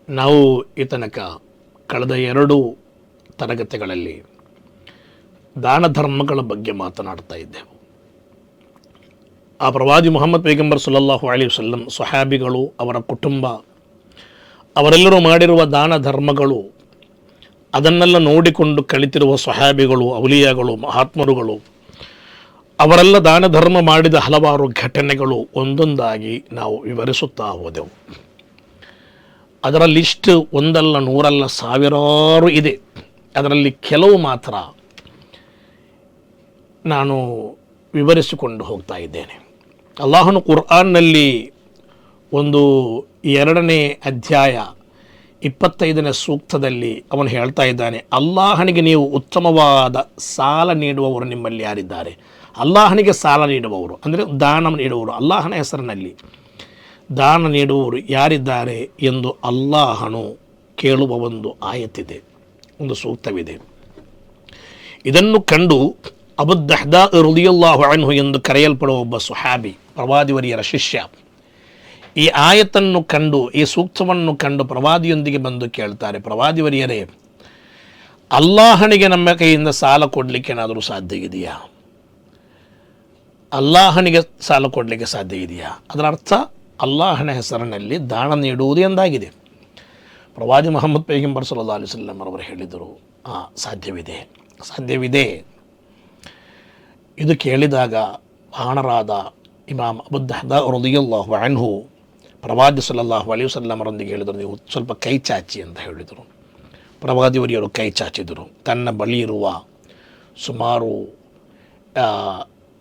ನಾವು ಈ ತನಕ ಕಳೆದ 2 ತರಗತಿಗಳಲ್ಲಿ ದಾನ ಧರ್ಮಗಳ ಬಗ್ಗೆ ಮಾತನಾಡ್ತಾ ಇದ್ದೆವು. ಆ ಪ್ರವಾದಿ ಮುಹಮ್ಮದ್ ಪೈಗಂಬರ್ ಸಲ್ಲಲ್ಲಾಹು ಅಲೈಹಿ ವಸಲ್ಲಂ, ಸ್ವಹಾಬಿಗಳು, ಅವರ ಕುಟುಂಬ, ಅವರೆಲ್ಲರೂ ಮಾಡಿರುವ ದಾನ ಧರ್ಮಗಳು, ಅದನ್ನೆಲ್ಲ ನೋಡಿಕೊಂಡು ಕಲಿತಿರುವ ಸ್ವಹಾಬಿಗಳು, ಔಲಿಯಾಗಳು, ಮಹಾತ್ಮರುಗಳು, ಅವರೆಲ್ಲ ದಾನ ಧರ್ಮ ಮಾಡಿದ ಹಲವಾರು ಘಟನೆಗಳು ಒಂದೊಂದಾಗಿ ನಾವು ವಿವರಿಸುತ್ತಾ ಹೋದೆವು. ಅದರ ಲಿಸ್ಟ್ ಒಂದಲ್ಲ, ನೂರಲ್ಲ, ಸಾವಿರಾರು ಇದೆ. ಅದರಲ್ಲಿ ಕೆಲವು ಮಾತ್ರ ನಾನು ವಿವರಿಸಿಕೊಂಡು ಹೋಗ್ತಾ ಇದ್ದೇನೆ. ಅಲ್ಲಾಹನು ಕುರ್ಆನ್ನಲ್ಲಿ ಒಂದು 2ನೇ ಅಧ್ಯಾಯ 25ನೇ ಸೂಕ್ತದಲ್ಲಿ ಅವನು ಹೇಳ್ತಾ ಇದ್ದಾನೆ, ಅಲ್ಲಾಹನಿಗೆ ನೀವು ಉತ್ತಮವಾದ ಸಾಲ ನೀಡುವವರು ನಿಮ್ಮಲ್ಲಿ ಯಾರಿದ್ದಾರೆ? ಅಲ್ಲಾಹನಿಗೆ ಸಾಲ ನೀಡುವವರು ಅಂದರೆ ದಾನ ನೀಡುವವರು, ಅಲ್ಲಾಹನ ಹೆಸರಿನಲ್ಲಿ ದಾನ ನೀಡುವವರು ಯಾರಿದ್ದಾರೆ ಎಂದು ಅಲ್ಲಾಹನು ಕೇಳುವ ಒಂದು ಆಯತ್ತಿದೆ, ಒಂದು ಸೂಕ್ತವಿದೆ. ಇದನ್ನು ಕಂಡು ಅಬೂ ದಹ್ದಾ ರಲಿಯಲ್ಲಾಹು ಅನ್ಹು ಎಂದು ಕರೆಯಲ್ಪಡುವ ಒಬ್ಬ ಸುಹಾಬಿ, ಪ್ರವಾದಿವರಿಯರ ಶಿಷ್ಯ, ಈ ಆಯತ್ತನ್ನು ಕಂಡು, ಈ ಸೂಕ್ತವನ್ನು ಕಂಡು ಪ್ರವಾದಿಯೊಂದಿಗೆ ಬಂದು ಕೇಳ್ತಾರೆ, ಪ್ರವಾದಿವರಿಯರೇ, ಅಲ್ಲಾಹನಿಗೆ ನಮ್ಮ ಕೈಯಿಂದ ಸಾಲ ಕೊಡಲಿಕ್ಕೆ ಏನಾದರೂ ಸಾಧ್ಯ ಇದೆಯಾ? ಅಲ್ಲಾಹನಿಗೆ ಸಾಲ ಕೊಡಲಿಕ್ಕೆ ಸಾಧ್ಯ ಇದೆಯಾ? ಅದರ ಅರ್ಥ ಅಲ್ಲಾಹನ ಹೆಸರಿನಲ್ಲಿ ದಾನ ನೀಡುವುದು ಎಂದಾಗಿದೆ. ಪ್ರವಾದಿ ಮುಹಮ್ಮದ್ ಪೈಗಂಬರ್ ಸಲ್ಲಲ್ಲಾಹು ಅಲೈಹಿ ವಸಲ್ಲಂ ಅವರು ಹೇಳಿದರು, ಸಾಧ್ಯವಿದೆ. ಇದು ಕೇಳಿದಾಗ ಬಾಣರಾದ ಇಮಾಮ್ ಅಬೂ ದಹ್ದಾ ರಲಿಯಲ್ಲಾಹು ಅನ್ಹು ಪ್ರವಾದಿ ಸಲ್ಲಲ್ಲಾಹು ಅಲೈಹಿ ವಸಲ್ಲಂ ಅವರೊಂದಿಗೆ ಹೇಳಿದರು, ನೀವು ಸ್ವಲ್ಪ ಕೈ ಚಾಚಿ ಅಂತ ಹೇಳಿದರು. ಪ್ರವಾದಿವರಿಯರು ಕೈ ಚಾಚಿದರು. ತನ್ನ ಬಳಿ ಇರುವ ಸುಮಾರು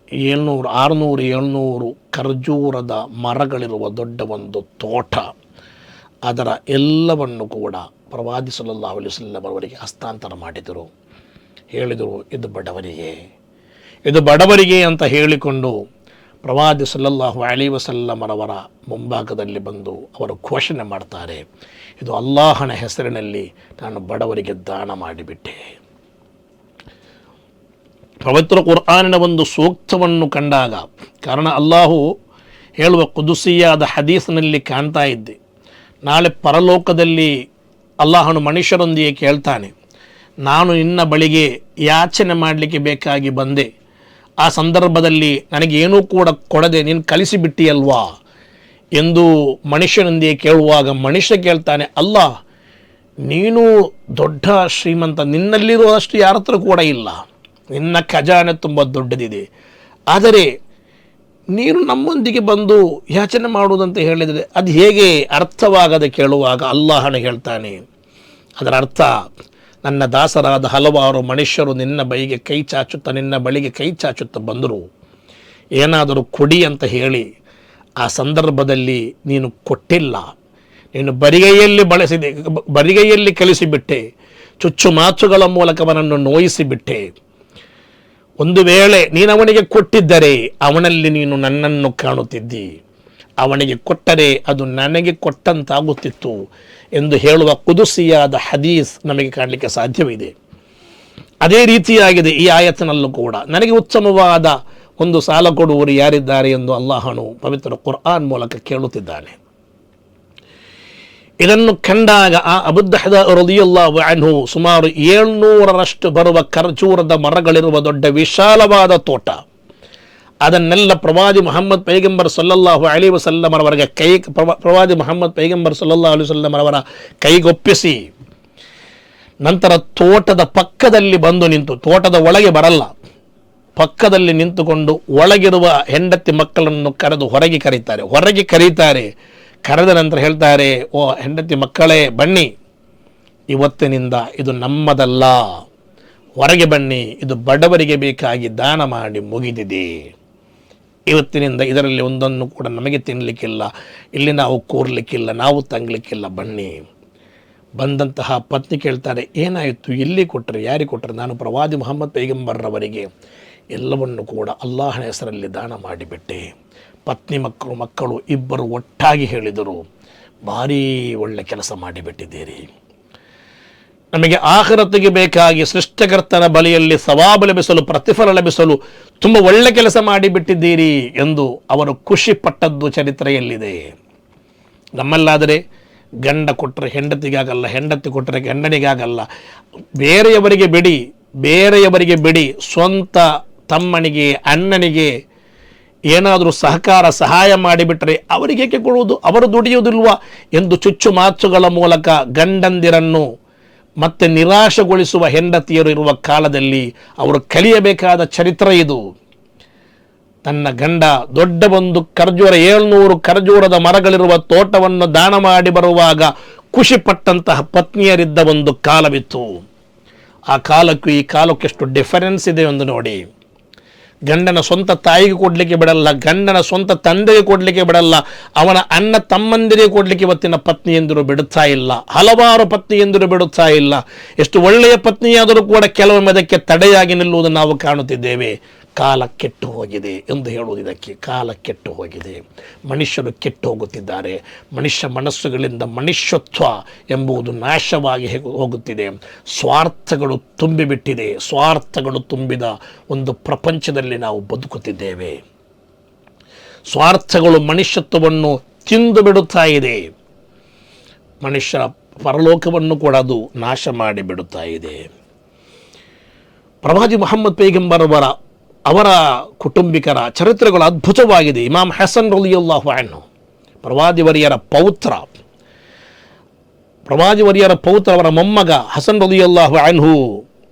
600-700 ಖರ್ಜೂರದ ಮರಗಳಿರುವ ದೊಡ್ಡ ಒಂದು ತೋಟ, ಅದರ ಎಲ್ಲವನ್ನು ಕೂಡ ಪ್ರವಾದಿ ಸಲ್ಲಲ್ಲಾಹು ಅಲೈಹಿ ವಸಲ್ಲಂ ಅವರಿಗೆ ಹಸ್ತಾಂತರ ಮಾಡಿದರು. ಹೇಳಿದರು, ಇದು ಬಡವರಿಗೆ ಅಂತ ಹೇಳಿಕೊಂಡು ಪ್ರವಾದಿ ಸಲ್ಲಲ್ಲಾಹು ಅಲೈಹಿ ವಸಲ್ಲಂ ಅವರ ಮುಂಭಾಗದಲ್ಲಿ ಬಂದು ಅವರು ಘೋಷಣೆ ಮಾಡ್ತಾರೆ, ಇದು ಅಲ್ಲಾಹನ ಹೆಸರಿನಲ್ಲಿ ನಾನು ಬಡವರಿಗೆ ದಾನ ಮಾಡಿಬಿಟ್ಟೆ. ಪವಿತ್ರ ಕುರ್ಆನಿನ ಒಂದು ಸೂಕ್ತವನ್ನು ಕಂಡಾಗ, ಕಾರಣ ಅಲ್ಲಾಹು ಹೇಳುವ ಕುದುಸಿಯಾದ ಹದೀಸ್ನಲ್ಲಿ ಕಾಣ್ತಾ ಇದ್ದೆ, ನಾಳೆ ಪರಲೋಕದಲ್ಲಿ ಅಲ್ಲಾಹನು ಮನುಷ್ಯರೊಂದಿಗೆ ಕೇಳ್ತಾನೆ, ನಾನು ನಿನ್ನ ಬಳಿಗೆ ಯಾಚನೆ ಮಾಡಲಿಕ್ಕೆ ಬೇಕಾಗಿ ಬಂದೆ, ಆ ಸಂದರ್ಭದಲ್ಲಿ ನನಗೇನೂ ಕೂಡ ಕೊಡದೆ ನೀನು ಕಲಿಸಿಬಿಟ್ಟಿಯಲ್ವಾ ಎಂದು ಮನುಷ್ಯನೊಂದಿಗೆ ಕೇಳುವಾಗ ಮನುಷ್ಯ ಕೇಳ್ತಾನೆ, ಅಲ್ಲ, ನೀನು ದೊಡ್ಡ ಶ್ರೀಮಂತ, ನಿನ್ನಲ್ಲಿರುವಷ್ಟು ಯಾರ ಹತ್ರ ಕೂಡ ಇಲ್ಲ, ನಿನ್ನ ಖಜಾನೆ ತುಂಬ ದೊಡ್ಡದಿದೆ, ಆದರೆ ನೀನು ನಮ್ಮೊಂದಿಗೆ ಬಂದು ಯಾಚನೆ ಮಾಡುವುದಂತ ಹೇಳಿದರೆ ಅದು ಹೇಗೆ ಅರ್ಥವಾಗದೆ ಕೇಳುವಾಗ ಅಲ್ಲಾಹನು ಹೇಳ್ತಾನೆ, ಅದರ ಅರ್ಥ ನನ್ನ ದಾಸರಾದ ಹಲವಾರು ಮನುಷ್ಯರು ನಿನ್ನ ಬಳಿಗೆ ಕೈ ಚಾಚುತ್ತಾ ಬಂದರು, ಏನಾದರೂ ಕೊಡಿ ಅಂತ ಹೇಳಿ ಆ ಸಂದರ್ಭದಲ್ಲಿ ನೀನು ಕೊಟ್ಟಿಲ್ಲ, ನೀನು ಬರಿಗೈಯಲ್ಲಿ ಕಲಿಸಿಬಿಟ್ಟೆ, ಚುಚ್ಚು ಮಾತುಗಳ ಮೂಲಕ ಅವನನ್ನು ನೋಯಿಸಿಬಿಟ್ಟೆ. ಒಂದು ವೇಳೆ ನೀನು ಅವನಿಗೆ ಕೊಟ್ಟಿದ್ದರೆ ಅವನಲ್ಲಿ ನೀನು ನನ್ನನ್ನು ಕಾಣುತ್ತಿದ್ದಿ, ಅವನಿಗೆ ಕೊಟ್ಟರೆ ಅದು ನನಗೆ ಕೊಟ್ಟಂತಾಗುತ್ತಿತ್ತು ಎಂದು ಹೇಳುವ ಕುದುಸಿಯಾದ ಹದೀಸ್ ನಮಗೆ ಕಾಣಲಿಕ್ಕೆ ಸಾಧ್ಯವಿದೆ. ಅದೇ ರೀತಿಯಾಗಿದೆ ಈ ಆಯತ್ತಿನಲ್ಲೂ ಕೂಡ, ನನಗೆ ಉತ್ತಮವಾದ ಒಂದು ಸಾಲ ಕೊಡುವವರು ಯಾರಿದ್ದಾರೆ ಎಂದು ಅಲ್ಲಾಹನು ಪವಿತ್ರ ಕುರ್ಆನ್ ಮೂಲಕ ಕೇಳುತ್ತಿದ್ದಾನೆ. ಇದನ್ನು ಕಂಡಾಗ ಆ ಅಬೂ ದಹ್ದಾ ರಲಿಯಲ್ಲಾಹು ಅನ್ಹು ಸುಮಾರು 700ರಷ್ಟು ಬರುವ ಖರ್ಜೂರದ ಮರಗಳಿರುವ ದೊಡ್ಡ ವಿಶಾಲವಾದ ತೋಟ, ಅದನ್ನೆಲ್ಲ ಪ್ರವಾದಿ ಮುಹಮ್ಮದ್ ಪೈಗಂಬರ್ ಸಲ್ಲಲ್ಲಾಹು ಅಲೈಹಿ ವಸಲ್ಲಂ ಅವರಿಗೆ ಪ್ರವಾದಿ ಮುಹಮ್ಮದ್ ಪೈಗಂಬರ್ ಸಲ್ಲಲ್ಲಾಹು ಅಲೈಹಿ ವಸಲ್ಲಂ ಅವರ ಕೈಗೊಪ್ಪಿಸಿ ನಂತರ ತೋಟದ ಪಕ್ಕದಲ್ಲಿ ಬಂದು ನಿಂತು, ತೋಟದ ಒಳಗೆ ಬರಲ್ಲ, ಪಕ್ಕದಲ್ಲಿ ನಿಂತುಕೊಂಡು ಒಳಗಿರುವ ಹೆಂಡತಿ ಮಕ್ಕಳನ್ನು ಕರೆದು ಹೊರಗೆ ಕರೀತಾರೆ. ಕರೆದ ನಂತರ ಹೇಳ್ತಾರೆ, ಓ ಹೆಂಡತಿ ಮಕ್ಕಳೇ ಬನ್ನಿ, ಇವತ್ತಿನಿಂದ ಇದು ನಮ್ಮದಲ್ಲ, ಹೊರಗೆ ಬನ್ನಿ, ಇದು ಬಡವರಿಗೆ ಬೇಕಾಗಿ ದಾನ ಮಾಡಿ ಮುಗಿದಿದೆ. ಇವತ್ತಿನಿಂದ ಇದರಲ್ಲಿ ಒಂದನ್ನು ಕೂಡ ನಮಗೆ ತಿನ್ನಲಿಕ್ಕಿಲ್ಲ, ಇಲ್ಲಿ ನಾವು ಕೂರ್ಲಿಕ್ಕಿಲ್ಲ, ನಾವು ತಂಗಲಿಕ್ಕಿಲ್ಲ, ಬನ್ನಿ. ಬಂದಂತಹ ಪತ್ನಿ ಕೇಳ್ತಾರೆ, ಏನಾಯಿತು, ಎಲ್ಲಿ ಕೊಟ್ಟರೆ, ಯಾರಿಗೆ ಕೊಟ್ಟರೆ? ನಾನು ಪ್ರವಾದಿ ಮುಹಮ್ಮದ್ ಪೈಗಂಬರ್ರವರಿಗೆ ಎಲ್ಲವನ್ನು ಕೂಡ ಅಲ್ಲಾಹನ ಹೆಸರಲ್ಲಿ ದಾನ ಮಾಡಿಬಿಟ್ಟೆ. ಪತ್ನಿ ಮಕ್ಕಳು ಇಬ್ಬರು ಒಟ್ಟಾಗಿ ಹೇಳಿದರು, ಭಾರೀ ಒಳ್ಳೆ ಕೆಲಸ ಮಾಡಿಬಿಟ್ಟಿದ್ದೀರಿ, ನಮಗೆ ಆಖಿರತಿಗೆ ಬೇಕಾಗಿ ಸೃಷ್ಟಿಕರ್ತನ ಬಳಿಯಲ್ಲಿ ಸವಾಬು ಲಭಿಸಲು, ಪ್ರತಿಫಲ ಲಭಿಸಲು ತುಂಬ ಒಳ್ಳೆ ಕೆಲಸ ಮಾಡಿಬಿಟ್ಟಿದ್ದೀರಿ ಎಂದು ಅವರು ಖುಷಿ ಪಟ್ಟದ್ದು ಚರಿತ್ರೆಯಲ್ಲಿದೆ. ನಮ್ಮಲ್ಲಾದರೆ ಗಂಡ ಕೊಟ್ಟರೆ ಹೆಂಡತಿಗಾಗಲ್ಲ, ಹೆಂಡತಿ ಕೊಟ್ಟರೆ ಗಂಡನಿಗಾಗಲ್ಲ. ಬೇರೆಯವರಿಗೆ ಬಿಡಿ, ಸ್ವಂತ ತಮ್ಮನಿಗೆ ಅಣ್ಣನಿಗೆ ಏನಾದರೂ ಸಹಾಯ ಮಾಡಿಬಿಟ್ರೆ ಅವರಿಗೇಕೆ ಕೊಡುವುದು, ಅವರು ದುಡಿಯುವುದಿಲ್ವಾ ಎಂದು ಚುಚ್ಚು ಮಾತುಗಳ ಮೂಲಕ ಗಂಡಂದಿರನ್ನು ಮತ್ತೆ ನಿರಾಶೆಗೊಳಿಸುವ ಹೆಂಡತಿಯರು ಇರುವ ಕಾಲದಲ್ಲಿ ಅವರು ಕಲಿಯಬೇಕಾದ ಚರಿತ್ರೆ ಇದು. ತನ್ನ ಗಂಡ ದೊಡ್ಡ ಒಂದು 700 ಖರ್ಜೂರದ ಮರಗಳಿರುವ ತೋಟವನ್ನು ದಾನ ಮಾಡಿ ಬರುವಾಗ ಖುಷಿಪಟ್ಟಂತಹ ಪತ್ನಿಯರಿದ್ದ ಒಂದು ಕಾಲವಿತ್ತು. ಆ ಕಾಲಕ್ಕೂ ಈ ಕಾಲಕ್ಕೆ ಎಷ್ಟು ಡಿಫರೆನ್ಸ್ ಇದೆ ಎಂದು ನೋಡಿ. ಗಂಡನ ಸ್ವಂತ ತಾಯಿಗೆ ಕೊಡಲಿಕ್ಕೆ ಬಿಡಲ್ಲ, ಗಂಡನ ಸ್ವಂತ ತಂದೆಗೆ ಕೊಡಲಿಕ್ಕೆ ಬಿಡಲ್ಲ, ಅವನ ಅಣ್ಣ ತಮ್ಮಂದಿರಿಗೆ ಕೊಡಲಿಕ್ಕೆ ಇವತ್ತಿನ ಪತ್ನಿಯಂದಿರು ಬಿಡುತ್ತಾ ಇಲ್ಲ, ಹಲವಾರು ಪತ್ನಿಯಂದಿರು ಬಿಡುತ್ತಾ ಇಲ್ಲ. ಎಷ್ಟು ಒಳ್ಳೆಯ ಪತ್ನಿಯಾದರೂ ಕೂಡ ಕೆಲವೊಮ್ಮೆ ಅದಕ್ಕೆ ತಡೆಯಾಗಿ ನಿಲ್ಲುವುದನ್ನು ನಾವು ಕಾಣುತ್ತಿದ್ದೇವೆ. ಕಾಲ ಕೆಟ್ಟು ಹೋಗಿದೆ ಎಂದು ಹೇಳುವುದು ಇದಕ್ಕೆ. ಕಾಲ ಕೆಟ್ಟು ಹೋಗಿದೆ, ಮನುಷ್ಯರು ಕೆಟ್ಟು ಹೋಗುತ್ತಿದ್ದಾರೆ. ಮನುಷ್ಯ ಮನಸ್ಸುಗಳಿಂದ ಮನುಷ್ಯತ್ವ ಎಂಬುದು ನಾಶವಾಗಿ ಹೋಗುತ್ತಿದೆ. ಸ್ವಾರ್ಥಗಳು ತುಂಬಿಬಿಟ್ಟಿದೆ. ಸ್ವಾರ್ಥಗಳು ತುಂಬಿದ ಒಂದು ಪ್ರಪಂಚದಲ್ಲಿ ನಾವು ಬದುಕುತ್ತಿದ್ದೇವೆ. ಸ್ವಾರ್ಥಗಳು ಮನುಷ್ಯತ್ವವನ್ನು ತಿಂದು ಬಿಡುತ್ತಾ ಇದೆ. ಮನುಷ್ಯರ ಪರಲೋಕವನ್ನು ಕೂಡ ಅದು ನಾಶ ಮಾಡಿ ಬಿಡುತ್ತಾ ಇದೆ. ಪ್ರವಾದಿ ಮುಹಮ್ಮದ್ ಪೈಗಂಬರ್ ಅವರ ಕುಟುಂಬಿಕರ ಚರಿತ್ರೆಗಳು ಅದ್ಭುತವಾಗಿದೆ. ಇಮಾಮ್ ಹಸನ್ ರಲಿಯಲ್ಲಾಹು ಅನ್ಹು ಪ್ರವಾದಿವರಿಯರ ಪೌತ್ರ ಅವರ ಮೊಮ್ಮಗ ಹಸನ್ ರಲಿಯಲ್ಲಾಹು ಅನ್ಹು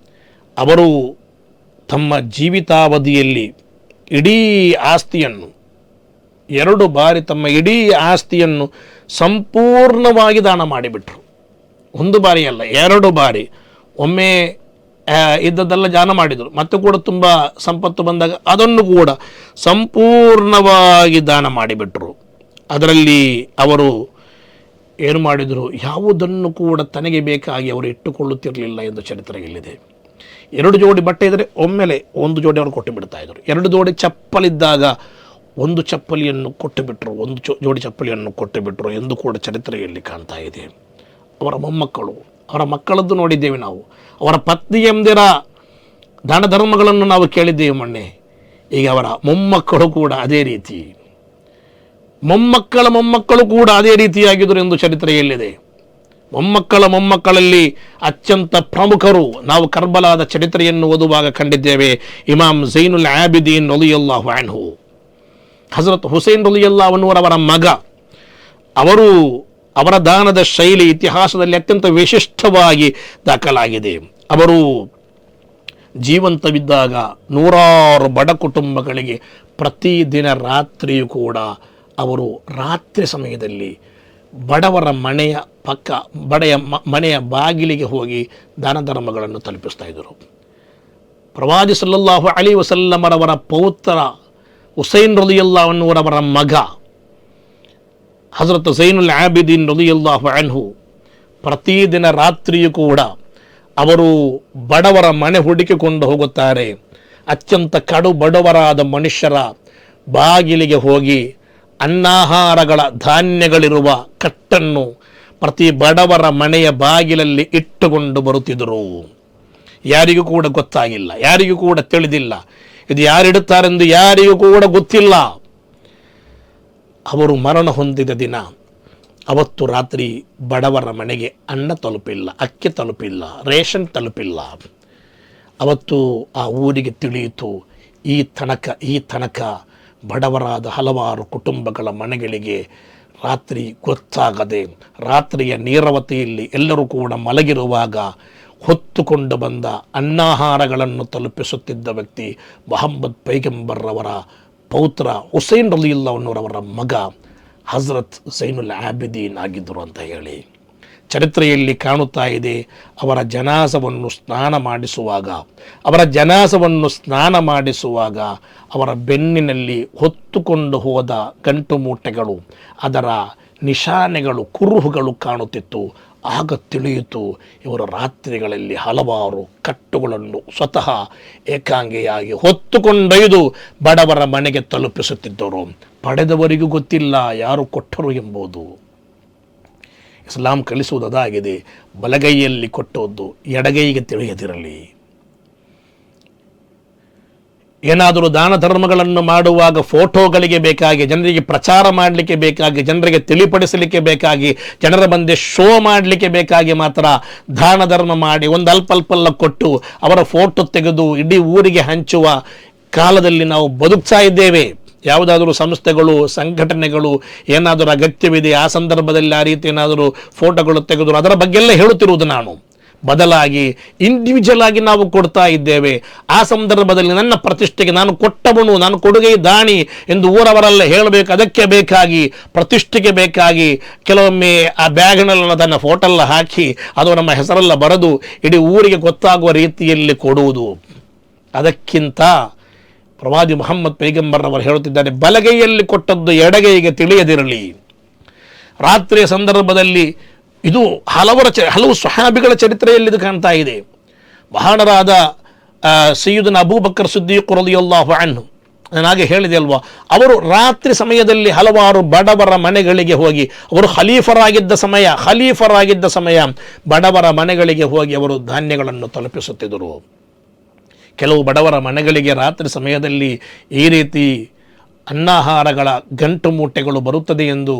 ಅವರು ತಮ್ಮ ಜೀವಿತಾವಧಿಯಲ್ಲಿ ಇಡೀ ಆಸ್ತಿಯನ್ನು 2 ಬಾರಿ ತಮ್ಮ ಇಡೀ ಆಸ್ತಿಯನ್ನು ಸಂಪೂರ್ಣವಾಗಿ ದಾನ ಮಾಡಿಬಿಟ್ರು. 1 ಬಾರಿ ಅಲ್ಲ, 2 ಬಾರಿ. ಒಮ್ಮೆ ಇದ್ದದ್ದೆಲ್ಲ ದಾನ ಮಾಡಿದರು, ಮತ್ತು ಕೂಡ ತುಂಬ ಸಂಪತ್ತು ಬಂದಾಗ ಅದನ್ನು ಕೂಡ ಸಂಪೂರ್ಣವಾಗಿ ದಾನ ಮಾಡಿಬಿಟ್ರು. ಅದರಲ್ಲಿ ಅವರು ಏನು ಮಾಡಿದರು, ಯಾವುದನ್ನು ಕೂಡ ತನಗೆ ಬೇಕಾಗಿ ಅವರು ಇಟ್ಟುಕೊಳ್ಳುತ್ತಿರಲಿಲ್ಲ ಎಂದು ಚರಿತ್ರೆಯಲ್ಲಿದೆ. 2 ಜೋಡಿ ಬಟ್ಟೆ ಇದ್ದರೆ ಒಮ್ಮೆಲೆ 1 ಜೋಡಿ ಅವರು ಕೊಟ್ಟು ಬಿಡ್ತಾ ಇದ್ದರು. 2 ಜೋಡಿ ಚಪ್ಪಲಿದ್ದಾಗ 1 ಚಪ್ಪಲಿಯನ್ನು ಕೊಟ್ಟು ಬಿಟ್ಟರು, 1 ಜೋಡಿ ಚಪ್ಪಲಿಯನ್ನು ಕೊಟ್ಟು ಬಿಟ್ಟರು ಎಂದು ಕೂಡ ಚರಿತ್ರೆಯಲ್ಲಿ ಕಾಣ್ತಾ ಇದೆ. ಅವರ ಮಕ್ಕಳದ್ದು ನೋಡಿದ್ದೇವೆ ನಾವು. ಅವರ ಪತ್ನಿಯಂದಿರ ದಾನ ಧರ್ಮಗಳನ್ನು ನಾವು ಕೇಳಿದ್ದೇವೆ ಮೊನ್ನೆ. ಈಗ ಅವರ ಮೊಮ್ಮಕ್ಕಳು ಕೂಡ ಅದೇ ರೀತಿ, ಮೊಮ್ಮಕ್ಕಳು ಕೂಡ ಅದೇ ರೀತಿಯಾಗಿದ್ದರು ಎಂದು ಚರಿತ್ರೆಯಲ್ಲಿದೆ. ಮೊಮ್ಮಕ್ಕಳಲ್ಲಿ ಅತ್ಯಂತ ಪ್ರಮುಖರು ನಾವು ಕರ್ಬಲಾದ ಚರಿತ್ರೆಯನ್ನು ಓದುವಾಗ ಕಂಡಿದ್ದೇವೆ. ಇಮಾಮ್ ಝೈನುಲ್ ಆಬಿದೀನ್ ರಲಿಯಲ್ಲಾಹು ಅನ್ಹು, ಹಜರತ್ ಹುಸೈನ್ ರಲಿಯಲ್ಲಾಹು ಅನ್ಹು ಅವರ ಮಗ. ಅವರ ದಾನದ ಶೈಲಿ ಇತಿಹಾಸದಲ್ಲಿ ಅತ್ಯಂತ ವಿಶಿಷ್ಟವಾಗಿ ದಾಖಲಾಗಿದೆ. ಅವರು ಜೀವಂತವಿದ್ದಾಗ 100 ಬಡ ಕುಟುಂಬಗಳಿಗೆ ಪ್ರತಿದಿನ ರಾತ್ರಿಯೂ ಕೂಡ ಅವರು ರಾತ್ರಿ ಸಮಯದಲ್ಲಿ ಬಡವರ ಮನೆಯ ಬಾಗಿಲಿಗೆ ಹೋಗಿ ದಾನ ಧರ್ಮಗಳನ್ನು ತಲುಪಿಸ್ತಾ ಇದ್ದರು. ಪ್ರವಾದಿ ಸಲ್ಲಲ್ಲಾಹು ಅಲೈಹಿ ವಸಲ್ಲಮರವರ ಪೌತ್ರ ಹುಸೈನ್ ರಲಿಯಲ್ಲಾಹು ಅನ್ಹು ಅವರ ಮಗ ಹಜರತ್ ಝೈನುಲ್ ಆಬಿದೀನ್ ರಲಿಯಲ್ಲಾಹು ಅನ್ಹು ಪ್ರತಿದಿನ ರಾತ್ರಿಯೂ ಕೂಡ ಅವರು ಬಡವರ ಮನೆ ಹುಡುಕಿಕೊಂಡು ಹೋಗುತ್ತಾರೆ. ಅತ್ಯಂತ ಕಡು ಬಡವರಾದ ಮನುಷ್ಯರ ಬಾಗಿಲಿಗೆ ಹೋಗಿ ಅನ್ನಾಹಾರಗಳ ಧಾನ್ಯಗಳಿರುವ ಕಟ್ಟನ್ನು ಪ್ರತಿ ಬಡವರ ಮನೆಯ ಬಾಗಿಲಲ್ಲಿ ಇಟ್ಟುಕೊಂಡು ಬರುತ್ತಿದ್ದರು. ಯಾರಿಗೂ ಕೂಡ ಗೊತ್ತಾಗಿಲ್ಲ, ಯಾರಿಗೂ ಕೂಡ ತಿಳಿದಿಲ್ಲ, ಇದು ಯಾರಿಡುತ್ತಾರೆಂದು ಯಾರಿಗೂ ಕೂಡ ಗೊತ್ತಿಲ್ಲ. ಅವರು ಮರಣ ಹೊಂದಿದ ದಿನ ಅವತ್ತು ರಾತ್ರಿ ಬಡವರ ಮನೆಗೆ ಅನ್ನ ತಲುಪಿಲ್ಲ, ಅಕ್ಕಿ ತಲುಪಿಲ್ಲ, ರೇಷನ್ ತಲುಪಿಲ್ಲ. ಅವತ್ತು ಆ ಊರಿಗೆ ತಿಳಿಯಿತು, ಈ ತನಕ ಬಡವರಾದ ಹಲವಾರು ಕುಟುಂಬಗಳ ಮನೆಗಳಿಗೆ ರಾತ್ರಿ ಗೊತ್ತಾಗದೆ ರಾತ್ರಿಯ ನೀರವತೆಯಲ್ಲಿ ಎಲ್ಲರೂ ಕೂಡ ಮಲಗಿರುವಾಗ ಹೊತ್ತುಕೊಂಡು ಬಂದ ಅನ್ನಾಹಾರಗಳನ್ನು ತಲುಪಿಸುತ್ತಿದ್ದ ವ್ಯಕ್ತಿ ಮುಹಮ್ಮದ್ ಪೈಗಂಬರ್ರವರ ಪೌತ್ರ ಹುಸೈನ್ ರಲಿಯಲ್ಲಾಹು ಅನ್ಹು ಅವರ ಮಗ ಹಜರತ್ ಝೈನುಲ್ ಆಬಿದೀನ್ ಆಗಿದ್ದರು ಅಂತ ಹೇಳಿ ಚರಿತ್ರೆಯಲ್ಲಿ ಕಾಣುತ್ತಾ ಇದೆ. ಅವರ ಜನಾಸವನ್ನು ಸ್ನಾನ ಮಾಡಿಸುವಾಗ ಅವರ ಬೆನ್ನಿನಲ್ಲಿ ಹೊತ್ತುಕೊಂಡು ಹೋದ ಗಂಟು ಮೂಟೆಗಳು, ಅದರ ನಿಶಾನೆಗಳು, ಕುರುಹುಗಳು ಕಾಣುತ್ತಿತ್ತು. ಆಗ ತಿಳಿಯಿತು, ಇವರು ರಾತ್ರಿಗಳಲ್ಲಿ ಹಲವಾರು ಕಟ್ಟುಗಳನ್ನು ಸ್ವತಃ ಏಕಾಂಗಿಯಾಗಿ ಹೊತ್ತುಕೊಂಡೊಯ್ದು ಬಡವರ ಮನೆಗೆ ತಲುಪಿಸುತ್ತಿದ್ದರು. ಪಡೆದವರಿಗೂ ಗೊತ್ತಿಲ್ಲ ಯಾರು ಕೊಟ್ಟರು ಎಂಬುದು. ಇಸ್ಲಾಂ ಕಲಿಸುವುದಾಗಿದೆ, ಬಲಗೈಯಲ್ಲಿ ಕೊಟ್ಟದ್ದು ಎಡಗೈಗೆ ತಿಳಿಯದಿರಲಿ. ಏನಾದರೂ ದಾನ ಧರ್ಮಗಳನ್ನು ಮಾಡುವಾಗ ಫೋಟೋಗಳಿಗೆ ಬೇಕಾಗಿ, ಜನರಿಗೆ ಪ್ರಚಾರ ಮಾಡಲಿಕ್ಕೆ ಬೇಕಾಗಿ, ಜನರಿಗೆ ತಿಳಿಪಡಿಸಲಿಕ್ಕೆ ಬೇಕಾಗಿ, ಜನರ ಮುಂದೆ ಶೋ ಮಾಡಲಿಕ್ಕೆ ಬೇಕಾಗಿ ಮಾತ್ರ ದಾನ ಧರ್ಮ ಮಾಡಿ ಒಂದು ಅಲ್ಪಲ್ಲ ಕೊಟ್ಟು ಅವರ ಫೋಟೋ ತೆಗೆದು ಇಡೀ ಊರಿಗೆ ಹಂಚುವ ಕಾಲದಲ್ಲಿ ನಾವು ಬದುಕ್ತಾ ಇದ್ದೇವೆ. ಯಾವುದಾದರೂ ಸಂಸ್ಥೆಗಳು, ಸಂಘಟನೆಗಳು ಏನಾದರೂ ಅಗತ್ಯವಿದೆ ಆ ಸಂದರ್ಭದಲ್ಲಿ ಆ ರೀತಿ ಏನಾದರೂ ಫೋಟೋಗಳು ತೆಗೆದು ಅದರ ಬಗ್ಗೆ ಎಲ್ಲ ಹೇಳುತ್ತಿರುವುದು ನಾನು. ಬದಲಾಗಿ ಇಂಡಿವಿಜುವಲ್ ಆಗಿ ನಾವು ಕೊಡ್ತಾ ಇದ್ದೇವೆ. ಆ ಸಂದರ್ಭದಲ್ಲಿ ನನ್ನ ಪ್ರತಿಷ್ಠೆಗೆ ನಾನು ಕೊಟ್ಟವನು, ನಾನು ಕೊಡುಗೆ ದಾನಿ ಎಂದು ಊರವರೆಲ್ಲ ಹೇಳಬೇಕು. ಅದಕ್ಕೆ ಬೇಕಾಗಿ, ಪ್ರತಿಷ್ಠೆಗೆ ಬೇಕಾಗಿ ಕೆಲವೊಮ್ಮೆ ಆ ಬ್ಯಾಗ್ನೆಲ್ಲ ತನ್ನ ಫೋಟೋ ಎಲ್ಲ ಹಾಕಿ ಅದು ನಮ್ಮ ಹೆಸರೆಲ್ಲ ಬರೆದು ಇಡೀ ಊರಿಗೆ ಗೊತ್ತಾಗುವ ರೀತಿಯಲ್ಲಿ ಕೊಡುವುದು. ಅದಕ್ಕಿಂತ ಪ್ರವಾದಿ ಮುಹಮ್ಮದ್ ಪೈಗಂಬರ್ರವರು ಹೇಳುತ್ತಿದ್ದಾರೆ, ಬಲಗೈಯಲ್ಲಿ ಕೊಟ್ಟದ್ದು ಎಡಗೈಗೆ ತಿಳಿಯದಿರಲಿ. ರಾತ್ರಿಯ ಸಂದರ್ಭದಲ್ಲಿ ಇದು ಹಲವು ಸ್ವಹಾಬಿಗಳ ಚರಿತ್ರೆಯಲ್ಲಿ ಇದು ಕಾಣ್ತಾ ಇದೆ. ಮಹಾನರಾದ ಸಯ್ಯಿದನ ಅಬೂಬಕರ್ ಸಿದ್ದೀಕ್ ರಲಿಯಲ್ಲಾಹು ಅನ್ಹು, ನಾನು ಹೇಳಿದೆ ಅಲ್ವಾ, ಅವರು ರಾತ್ರಿ ಸಮಯದಲ್ಲಿ ಹಲವಾರು ಬಡವರ ಮನೆಗಳಿಗೆ ಹೋಗಿ, ಅವರು ಖಲೀಫರಾಗಿದ್ದ ಸಮಯ ಬಡವರ ಮನೆಗಳಿಗೆ ಹೋಗಿ ಅವರು ಧಾನ್ಯಗಳನ್ನು ತಲುಪಿಸುತ್ತಿದ್ದರು. ಕೆಲವು ಬಡವರ ಮನೆಗಳಿಗೆ ರಾತ್ರಿ ಸಮಯದಲ್ಲಿ ಈ ರೀತಿ ಅನ್ನಾಹಾರಗಳ ಗಂಟು ಮೂಟೆಗಳು ಬರುತ್ತದೆ ಎಂದು,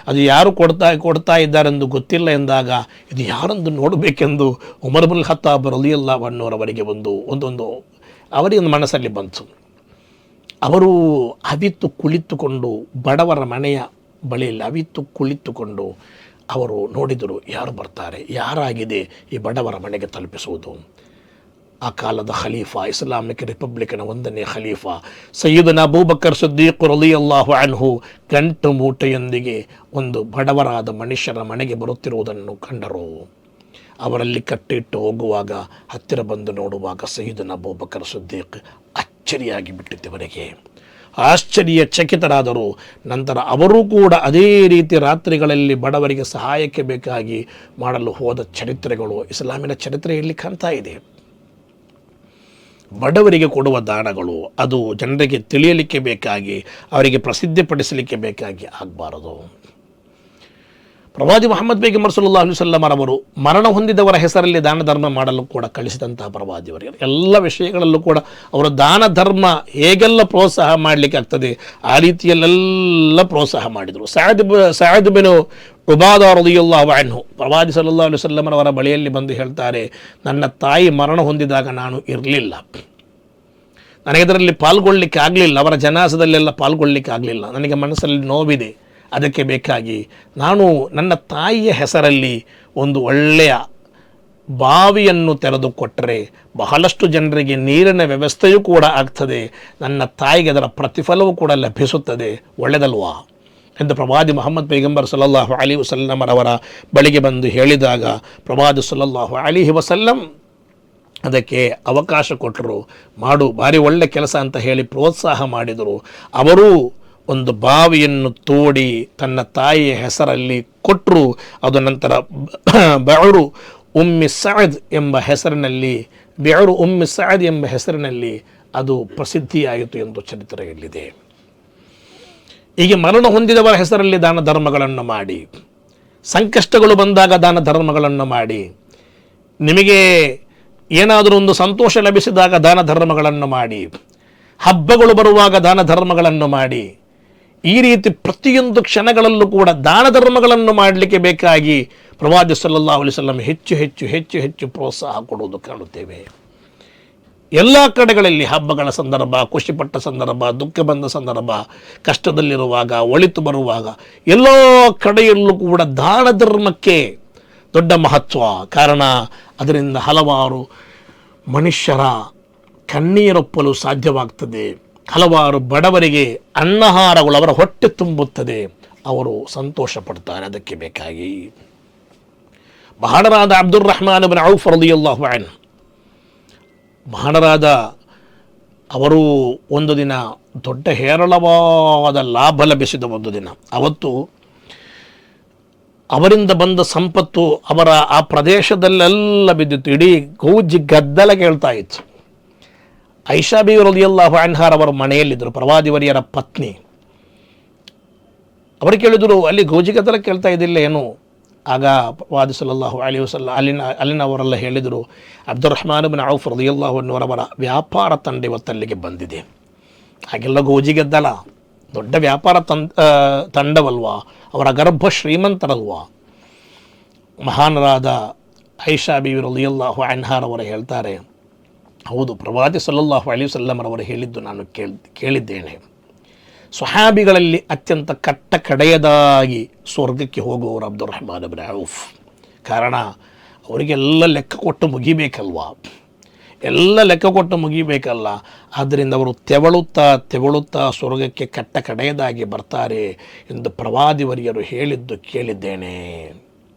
ಅದು ಯಾರು ಕೊಡ್ತಾ ಇದ್ದಾರೆಂದು ಗೊತ್ತಿಲ್ಲ ಎಂದಾಗ ಇದು ಯಾರೆಂದು ನೋಡಬೇಕೆಂದು ಉಮರ್ ಇಬ್ನುಲ್ ಖತ್ತಾಬ್ ರಲಿಯಲ್ಲಾಹು ಅನ್ಹುರವರಿಗೆ ಅವರಿಗೆ ಒಂದು ಮನಸ್ಸಲ್ಲಿ ಬಂತು. ಅವರು ಅವಿತು ಕುಳಿತುಕೊಂಡು, ಬಡವರ ಮನೆಯ ಬಳಿಯಲ್ಲಿ ಅವಿತು ಕುಳಿತುಕೊಂಡು ಅವರು ನೋಡಿದರು, ಯಾರು ಬರ್ತಾರೆ, ಯಾರಾಗಿದೆ ಈ ಬಡವರ ಮನೆಗೆ ತಲುಪಿಸುವುದು. ಆ ಕಾಲದ ಖಲೀಫಾ, ಇಸ್ಲಾಮಿಕ್ ರಿಪಬ್ಲಿಕ್ನ 1ನೇ ಖಲೀಫಾ ಸಯ್ಯಿದನ ಅಬೂಬಕರ್ ಸಿದ್ದೀಕ್ ರಲಿಯಲ್ಲಾಹು ಅನ್ಹು ಗಂಟು ಮೂಟೆಯೊಂದಿಗೆ ಒಂದು ಬಡವರಾದ ಮನುಷ್ಯರ ಮನೆಗೆ ಬರುತ್ತಿರುವುದನ್ನು ಕಂಡರು. ಅವರಲ್ಲಿ ಕಟ್ಟಿಟ್ಟು ಹೋಗುವಾಗ ಹತ್ತಿರ ಬಂದು ನೋಡುವಾಗ ಸಯ್ಯಿದನ ಅಬೂಬಕರ್ ಸಿದ್ದೀಕ್ ಅಚ್ಚರಿಯಾಗಿ ಬಿಟ್ಟಿದ್ದವರಿಗೆ ಆಶ್ಚರ್ಯಚಕಿತರಾದರು. ನಂತರ ಅವರೂ ಕೂಡ ಅದೇ ರೀತಿ ರಾತ್ರಿಗಳಲ್ಲಿ ಬಡವರಿಗೆ ಸಹಾಯಕ್ಕೆ ಬೇಕಾಗಿ ಮಾಡಲು ಹೋದ ಚರಿತ್ರೆಗಳು ಇಸ್ಲಾಮಿನ ಚರಿತ್ರೆಯಲ್ಲಿ ಕಾಣ್ತಾ ಇದೆ. ಬಡವರಿಗೆ ಕೊಡುವ ದಾನಗಳು ಅದು ಜನರಿಗೆ ತಿಳಿಯಲಿಕ್ಕೆ ಬೇಕಾಗಿ, ಅವರಿಗೆ ಪ್ರಸಿದ್ಧಿಪಡಿಸಲಿಕ್ಕೆ ಬೇಕಾಗಿ ಆಗಬಾರದು. ಪ್ರವಾದಿ ಮುಹಮ್ಮದ್ ಪೈಗಂಬರ್ ಸಲ್ಲಲ್ಲಾಹು ಅಲೈಹಿ ವಸಲ್ಲಂ ಅವರು ಮರಣ ಹೊಂದಿದವರ ಹೆಸರಲ್ಲಿ ದಾನ ಧರ್ಮ ಮಾಡಲು ಕೂಡ ಕಳಿಸಿದಂತಹ ಪ್ರವಾದಿಯವರಿಗೆ ಎಲ್ಲ ವಿಷಯಗಳಲ್ಲೂ ಕೂಡ ಅವರು ದಾನ ಧರ್ಮ ಹೇಗೆಲ್ಲ ಪ್ರೋತ್ಸಾಹ ಮಾಡಲಿಕ್ಕೆ ಆಗ್ತದೆ ಆ ರೀತಿಯಲ್ಲೆಲ್ಲ ಪ್ರೋತ್ಸಾಹ ಮಾಡಿದರು. ಸಅದ್ ಬಿನ್ ಉಬಾದ ರಲಿಯಲ್ಲಾಹು ಅನ್ಹು ಪ್ರವಾದಿ ಸಲ್ಲಲ್ಲಾಹು ಅಲೈಹಿ ವಸಲ್ಲಂ ಅವರ ಬಳಿಯಲ್ಲಿ ಬಂದು ಹೇಳ್ತಾರೆ, ನನ್ನ ತಾಯಿ ಮರಣ ಹೊಂದಿದಾಗ ನಾನು ಇರಲಿಲ್ಲ, ನನಗೆ ಇದರಲ್ಲಿ ಪಾಲ್ಗೊಳ್ಳಿಕ್ಕೆ ಆಗಲಿಲ್ಲ, ಅವರ ಜನಾಸದಲ್ಲೆಲ್ಲ ಪಾಲ್ಗೊಳ್ಳಿಕ್ಕೆ ಆಗಲಿಲ್ಲ, ನನಗೆ ಮನಸ್ಸಲ್ಲಿ ನೋವಿದೆ. ಅದಕ್ಕೆ ಬೇಕಾಗಿ ನಾನು ನನ್ನ ತಾಯಿಯ ಹೆಸರಲ್ಲಿ ಒಂದು ಒಳ್ಳೆಯ ಬಾವಿಯನ್ನು ತೆರೆದುಕೊಟ್ಟರೆ ಬಹಳಷ್ಟು ಜನರಿಗೆ ನೀರಿನ ವ್ಯವಸ್ಥೆಯೂ ಕೂಡ ಆಗ್ತದೆ, ನನ್ನ ತಾಯಿಗೆ ಅದರ ಪ್ರತಿಫಲವೂ ಕೂಡ ಲಭಿಸುತ್ತದೆ, ಒಳ್ಳೆಯದಲ್ವಾ ಎಂದು ಪ್ರವಾದಿ ಮುಹಮ್ಮದ್ ಪೈಗಂಬರ್ ಸಲ್ಲಲ್ಲಾಹು ಅಲೈಹಿ ವಸಲ್ಲಂ ಅವರ ಬಳಿಗೆ ಬಂದು ಹೇಳಿದಾಗ ಪ್ರವಾದಿ ಸಲ್ಲಲ್ಲಾಹು ಅಲೈಹಿ ವಸಲ್ಲಂ ಅದಕ್ಕೆ ಅವಕಾಶ ಕೊಟ್ಟರು. ಮಾಡು, ಭಾರಿ ಒಳ್ಳೆ ಕೆಲಸ ಅಂತ ಹೇಳಿ ಪ್ರೋತ್ಸಾಹ ಮಾಡಿದರು. ಅವರೂ ಒಂದು ಬಾವಿಯನ್ನು ತೋಡಿ ತನ್ನ ತಾಯಿಯ ಹೆಸರಲ್ಲಿ ಕೊಟ್ಟರು. ಅದು ನಂತರ ಬಿಅರು ಉಮ್ಮಿ ಸಅದ್ ಎಂಬ ಹೆಸರಿನಲ್ಲಿ ಅದು ಪ್ರಸಿದ್ಧಿಯಾಯಿತು ಎಂದು ಚರಿತ್ರೆಯಲ್ಲಿದೆ. ಹೀಗೆ ಮರಣ ಹೊಂದಿದವರ ಹೆಸರಲ್ಲಿ ದಾನ ಧರ್ಮಗಳನ್ನು ಮಾಡಿ, ಸಂಕಷ್ಟಗಳು ಬಂದಾಗ ದಾನ ಧರ್ಮಗಳನ್ನು ಮಾಡಿ, ನಿಮಗೆ ಏನಾದರೂ ಒಂದು ಸಂತೋಷ ಲಭಿಸಿದಾಗ ದಾನ ಧರ್ಮಗಳನ್ನು ಮಾಡಿ, ಹಬ್ಬಗಳು ಬರುವಾಗ ದಾನ ಧರ್ಮಗಳನ್ನು ಮಾಡಿ, ಈ ರೀತಿ ಪ್ರತಿಯೊಂದು ಕ್ಷಣಗಳಲ್ಲೂ ಕೂಡ ದಾನ ಧರ್ಮಗಳನ್ನು ಮಾಡಲಿಕ್ಕೆ ಬೇಕಾಗಿ ಪ್ರವಾದಿ ಸಲ್ಲಲ್ಲಾಹು ಅಲೈಹಿ ವಸಲ್ಲಂ ಹೆಚ್ಚು ಹೆಚ್ಚು ಹೆಚ್ಚು ಹೆಚ್ಚು ಪ್ರೋತ್ಸಾಹ ಕೊಡುವುದು ಕಾಣುತ್ತೇವೆ. ಎಲ್ಲ ಕಡೆಗಳಲ್ಲಿ ಹಬ್ಬಗಳ ಸಂದರ್ಭ, ಖುಷಿಪಟ್ಟ ಸಂದರ್ಭ, ದುಃಖ ಬಂದ ಸಂದರ್ಭ, ಕಷ್ಟದಲ್ಲಿರುವಾಗ, ಒಳಿತು ಬರುವಾಗ ಎಲ್ಲ ಕಡೆಯಲ್ಲೂ ಕೂಡ ದಾನ ಧರ್ಮಕ್ಕೆ ದೊಡ್ಡ ಮಹತ್ವ. ಕಾರಣ ಅದರಿಂದ ಹಲವಾರು ಮನುಷ್ಯರ ಕಣ್ಣೀರೊಪ್ಪಲು ಸಾಧ್ಯವಾಗ್ತದೆ, ಹಲವಾರು ಬಡವರಿಗೆ ಅನ್ನಹಾರಗಳು ಅವರ ಹೊಟ್ಟೆ ತುಂಬುತ್ತದೆ, ಅವರು ಸಂತೋಷ ಪಡ್ತಾರೆ. ಅದಕ್ಕೆ ಬೇಕಾಗಿ ಮಹಾನರಾದ ಅಬ್ದುರ್ ರಹ್ಮಾನ್ ಇಬ್ನ್ ಔಫ್ ರಲಿಯಲ್ಲಾಹು ಅನ್ಹು ಮಹಾನರಾದ ಅವರು ಒಂದು ದಿನ ದೊಡ್ಡ ಹೇರಳವಾದ ಲಾಭ ಲಭಿಸಿದ ಒಂದು ದಿನ. ಅವತ್ತು ಅವರಿಂದ ಬಂದ ಸಂಪತ್ತು ಅವರ ಆ ಪ್ರದೇಶದಲ್ಲೆಲ್ಲ ಬಿದ್ದಿತ್ತು. ಇಡೀ ಗೌಜಿ ಗದ್ದಲ ಕೇಳ್ತಾ ಇತ್ತು. ಐಷಾ ಬೀವಿ ರಲಿಯಲ್ಲಾಹು ಅನ್ಹಾರವರ ಮನೆಯಲ್ಲಿದ್ದರು, ಪ್ರವಾದಿವರಿಯರ ಪತ್ನಿ. ಅವರು ಕೇಳಿದರು, ಅಲ್ಲಿ ಗೌಜಿ ಗದ್ದಲ ಕೇಳ್ತಾ ಇದ್ದಿಲ್ಲ ಏನು? ಆಗ ಪ್ರವಾದಿ ಸಲ್ಲಲ್ಲಾಹು ಅಲೈಹಿ ವಸಲ್ಲಂ ಅಲ್ಲಿನವರೆಲ್ಲ ಹೇಳಿದರು, ಅಬ್ದುರ್ರಹ್ಮಾನ್ ಬಿನ್ ಔಫ್ ರಲಿಯಲ್ಲಾಹು ಅನ್ಹುರವರ ವ್ಯಾಪಾರ ತಂಡ ಇವತ್ತಲ್ಲಿಗೆ ಬಂದಿದೆ. ಹಾಗೆಲ್ಲ ಗೋಜಿಗೆದ್ದಲ್ಲ, ದೊಡ್ಡ ವ್ಯಾಪಾರ ತಂಡವಲ್ವಾ, ಅವರ ಗರ್ಭ ಶ್ರೀಮಂತರಲ್ವಾ. ಮಹಾನರಾದ ಐಷಾ ಬೀವಿ ರಲಿಯಲ್ಲಾಹು ಅನ್ಹಾರವರು ಹೇಳ್ತಾರೆ, ಹೌದು, ಪ್ರವಾದಿ ಸಲ್ಲಲ್ಲಾಹು ಅಲೈಹಿ ವಸಲ್ಲಮರವರು ಹೇಳಿದ್ದು ನಾನು ಕೇಳಿದ್ದೇನೆ. ಸ್ವಹಾಬಿಗಳಲ್ಲಿ ಅತ್ಯಂತ ಕಡೆಯದಾಗಿ ಸ್ವರ್ಗಕ್ಕೆ ಹೋಗುವವರು ಅಬ್ದುರ್ರಹ್ಮಾನ್ ಬಿನ್ ಔಫ್. ಕಾರಣ ಅವರಿಗೆಲ್ಲ ಲೆಕ್ಕ ಕೊಟ್ಟು ಮುಗಿಬೇಕಲ್ವಾ, ಎಲ್ಲ ಲೆಕ್ಕ ಕೊಟ್ಟು ಮುಗಿಬೇಕಲ್ಲ. ಆದ್ದರಿಂದ ಅವರು ತೆವಳುತ್ತಾ ಸ್ವರ್ಗಕ್ಕೆ ಕಡೆಯದಾಗಿ ಬರ್ತಾರೆ ಎಂದು ಪ್ರವಾದಿವರಿಯರು ಹೇಳಿದ್ದು ಕೇಳಿದ್ದೇನೆ.